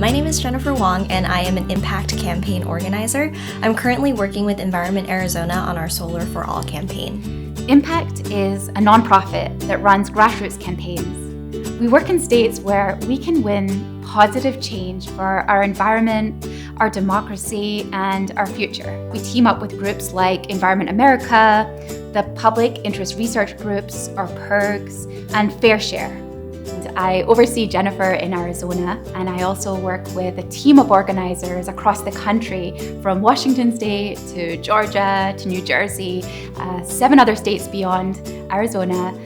My name is Jennifer Wong, and I am an Impact campaign organizer. I'm currently working with Environment Arizona on our Solar for All campaign. Impact is a nonprofit that runs grassroots campaigns. We work in states where we can win positive change for our environment, our democracy, and our future. We team up with groups like Environment America, the Public Interest Research Groups, or PIRGs, and Fair Share. I oversee Jennifer in Arizona, and I also work with a team of organizers across the country, from Washington State to Georgia to New Jersey, 7 other states beyond Arizona.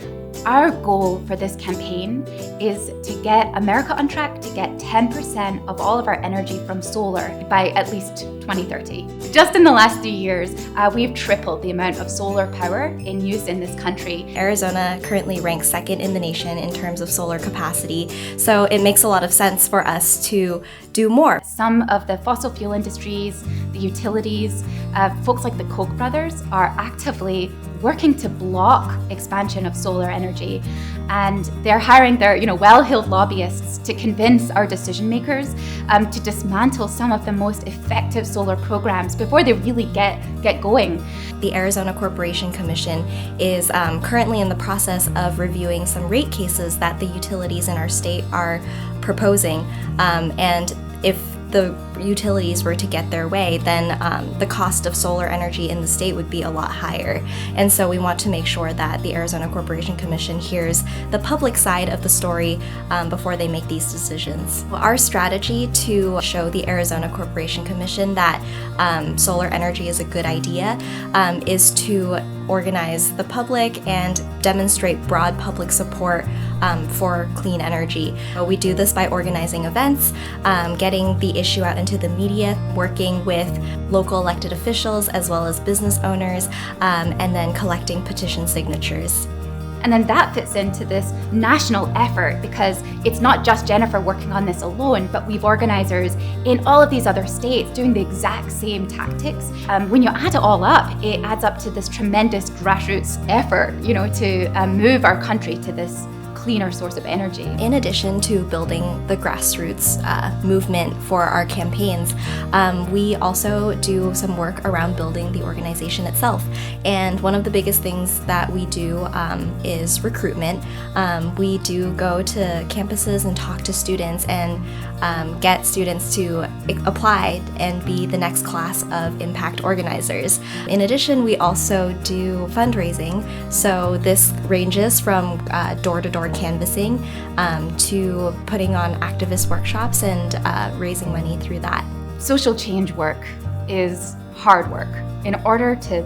Our goal for this campaign is to get America on track to get 10% of all of our energy from solar by at least 2030. Just in the last 3 years, we've tripled the amount of solar power in use in this country. Arizona currently ranks second in the nation in terms of solar capacity, so it makes a lot of sense for us to do more. Some of the fossil fuel industries, the utilities, folks like the Koch brothers are actively working to block expansion of solar energy, and they're hiring their well-heeled lobbyists to convince our decision makers to dismantle some of the most effective solar programs before they really get going. The Arizona Corporation Commission is currently in the process of reviewing some rate cases that the utilities in our state are proposing, and if the utilities were to get their way, then the cost of solar energy in the state would be a lot higher. And so we want to make sure that the Arizona Corporation Commission hears the public side of the story before they make these decisions. Our strategy to show the Arizona Corporation Commission that solar energy is a good idea is to organize the public and demonstrate broad public support for clean energy. We do this by organizing events, getting the issue out into the media, working with local elected officials as well as business owners, and then collecting petition signatures. And then that fits into this national effort, because it's not just Jennifer working on this alone, but we've organizers in all of these other states doing the exact same tactics. When you add it all up, it adds up to this tremendous grassroots effort, to move our country to this cleaner source of energy. In addition to building the grassroots movement for our campaigns, we also do some work around building the organization itself. And one of the biggest things that we do is recruitment. We do go to campuses and talk to students and get students to apply and be the next class of impact organizers. In addition, we also do fundraising. So this ranges from door-to-door canvassing to putting on activist workshops and raising money through that. Social change work is hard work. In order to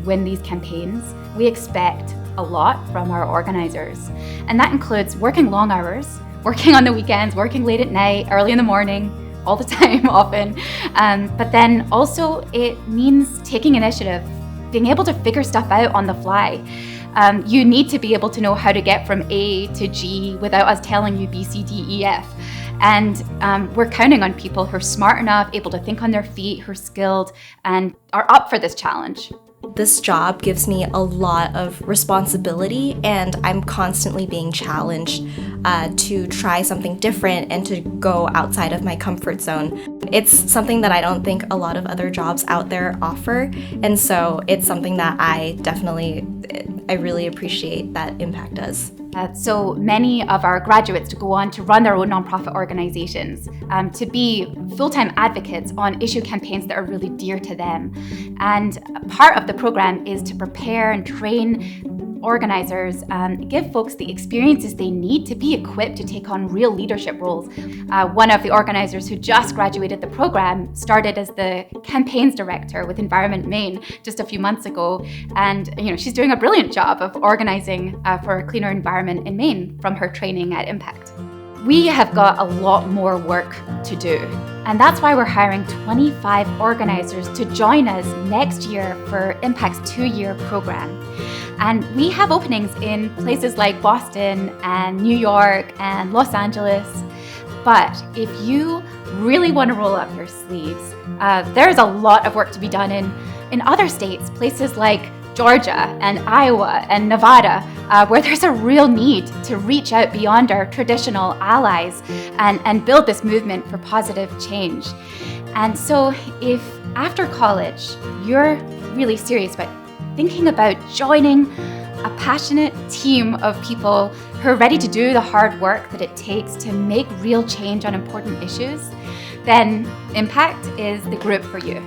win these campaigns, we expect a lot from our organizers. And that includes working long hours, working on the weekends, working late at night, early in the morning, all the time often. But then also it means taking initiative, being able to figure stuff out on the fly. You need to be able to know how to get from A to G without us telling you B, C, D, E, F. And we're counting on people who are smart enough, able to think on their feet, who are skilled, and are up for this challenge. This job gives me a lot of responsibility, and I'm constantly being challenged to try something different and to go outside of my comfort zone. It's something that I don't think a lot of other jobs out there offer, and so it's something that I really appreciate that Impact does. So many of our graduates to go on to run their own nonprofit organizations, to be full-time advocates on issue campaigns that are really dear to them. And part of the program is to prepare and train organizers, give folks the experiences they need to be equipped to take on real leadership roles. One of the organizers who just graduated the program started as the campaigns director with Environment Maine just a few months ago, and she's doing a brilliant job of organizing for a cleaner environment in Maine from her training at Impact. We have got a lot more work to do, and that's why we're hiring 25 organizers to join us next year for Impact's 2-year program. And we have openings in places like Boston and New York and Los Angeles. But if you really want to roll up your sleeves, there's a lot of work to be done in other states, places like Georgia and Iowa and Nevada, where there's a real need to reach out beyond our traditional allies and build this movement for positive change. And so if after college you're really serious about thinking about joining a passionate team of people who are ready to do the hard work that it takes to make real change on important issues, then Impact is the group for you.